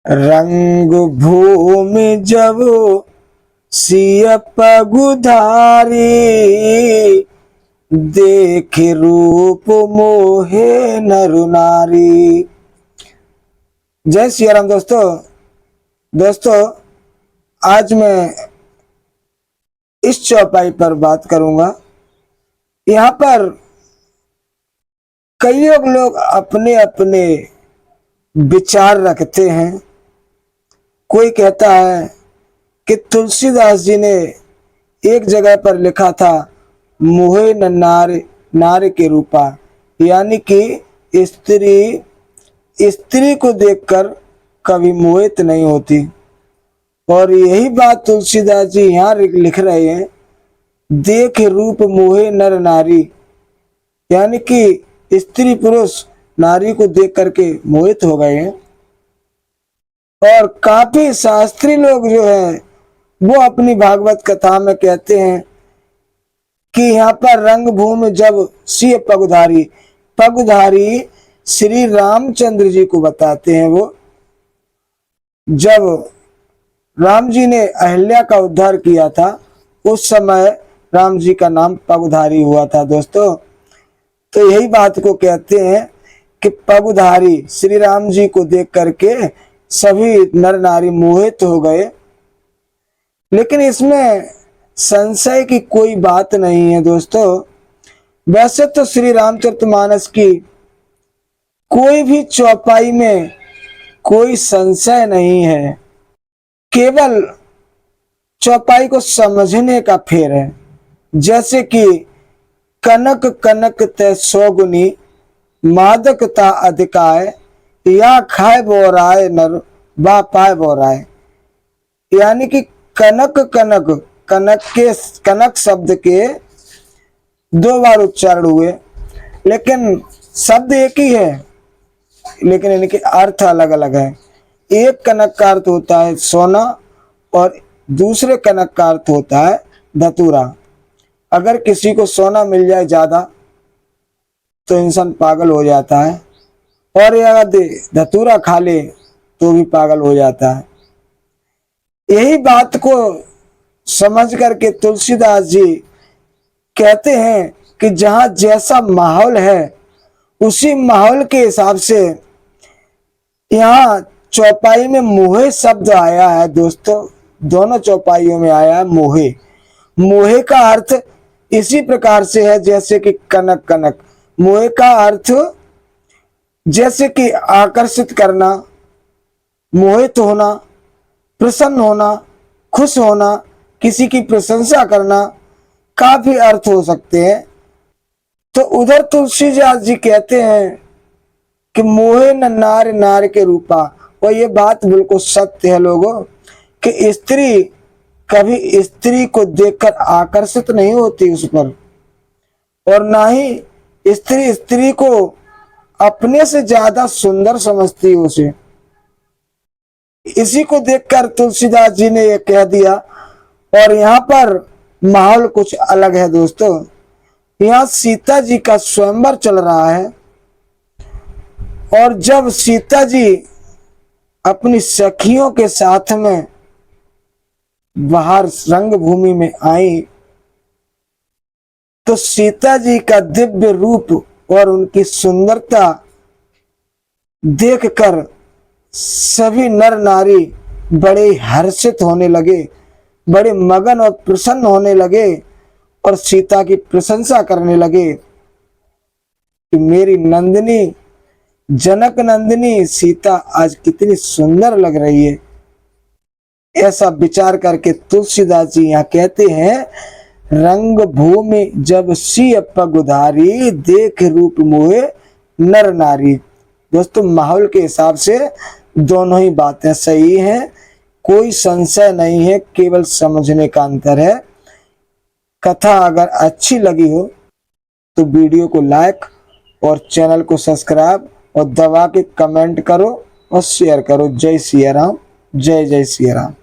रंग भूमि जब सिय पगुधारी, देख रूप मोहे नर नारी। जय सिया राम दोस्तों आज मैं इस चौपाई पर बात करूंगा। यहाँ पर कई लोग अपने अपने विचार रखते हैं। कोई कहता है कि तुलसीदास जी ने एक जगह पर लिखा था, मोहे न नार के रूपा, यानी कि स्त्री को देखकर कभी मोहित नहीं होती। और यही बात तुलसीदास जी यहाँ लिख रहे हैं, देख रूप मोहे नर नारी, यानी कि स्त्री पुरुष नारी को देख करके मोहित हो गए हैं। और काफी शास्त्री लोग जो हैं वो अपनी भागवत कथा में कहते हैं कि यहाँ पर रंग भूमि जब सिय पगुधारी, पगुधारी श्री रामचंद्र जी को बताते हैं। वो जब राम जी ने अहिल्या का उद्धार किया था उस समय राम जी का नाम पगुधारी हुआ था दोस्तों। तो यही बात को कहते हैं कि पगुधारी श्री राम जी को देख करके सभी नर नारी मोहित हो गए। लेकिन इसमें संशय की कोई बात नहीं है दोस्तों। वैसे तो श्री रामचरितमानस की कोई भी चौपाई में कोई संशय नहीं है, केवल चौपाई को समझने का फेर है। जैसे कि कनक कनक ते सौगुनी, मादक ता अधिकाय, या खाए बोराय नर बा पाए बोराय। यानी कि कनक कनक, कनक शब्द के दो बार उच्चारण हुए, लेकिन शब्द एक ही है, लेकिन इनके अर्थ अलग अलग है। एक कनक का अर्थ होता है सोना और दूसरे कनक का अर्थ होता है धतूरा। अगर किसी को सोना मिल जाए ज्यादा तो इंसान पागल हो जाता है, और अगर धतूरा खा ले तो भी पागल हो जाता है। यही बात को समझ करके तुलसीदास जी कहते हैं कि जहां जैसा माहौल है उसी माहौल के हिसाब से यहाँ चौपाई में मोहे शब्द आया है दोस्तों। दोनों चौपाइयों में आया है मोहे। मोहे का अर्थ इसी प्रकार से है जैसे कि कनक कनक। मोहे का अर्थ जैसे कि आकर्षित करना, मोहित होना, प्रसन्न होना, खुश होना, किसी की प्रशंसा करना, काफी अर्थ हो सकते हैं। तो उधर तुलसीदास जी कहते हैं कि मोहे न नार नार के रूपा। और ये बात बिल्कुल सत्य है लोगों, कि स्त्री कभी स्त्री को देखकर आकर्षित नहीं होती उस पर, और ना ही स्त्री स्त्री को अपने से ज्यादा सुंदर समझती है उसे। इसी को देखकर तुलसीदास जी ने ये कह दिया। और यहाँ पर माहौल कुछ अलग है दोस्तों। यहाँ सीता जी का स्वयंवर चल रहा है, और जब सीता जी अपनी सखियों के साथ में बाहर रंगभूमि में आई तो सीता जी का दिव्य रूप और उनकी सुंदरता देखकर सभी नर नारी बड़े हर्षित होने लगे, बड़े मगन और प्रसन्न होने लगे, और सीता की प्रशंसा करने लगे कि मेरी नंदिनी, जनक नंदिनी सीता आज कितनी सुंदर लग रही है। ऐसा विचार करके तुलसीदास जी यहाँ कहते हैं, रंग भूमि जब सिय पगुधारी, देख रूप मोहे नर नारी। दोस्तों माहौल के हिसाब से दोनों ही बातें सही हैं, कोई संशय नहीं है, केवल समझने का अंतर है। कथा अगर अच्छी लगी हो तो वीडियो को लाइक और चैनल को सब्सक्राइब और दबा के कमेंट करो और शेयर करो। जय सिया राम, जय जय सिया राम।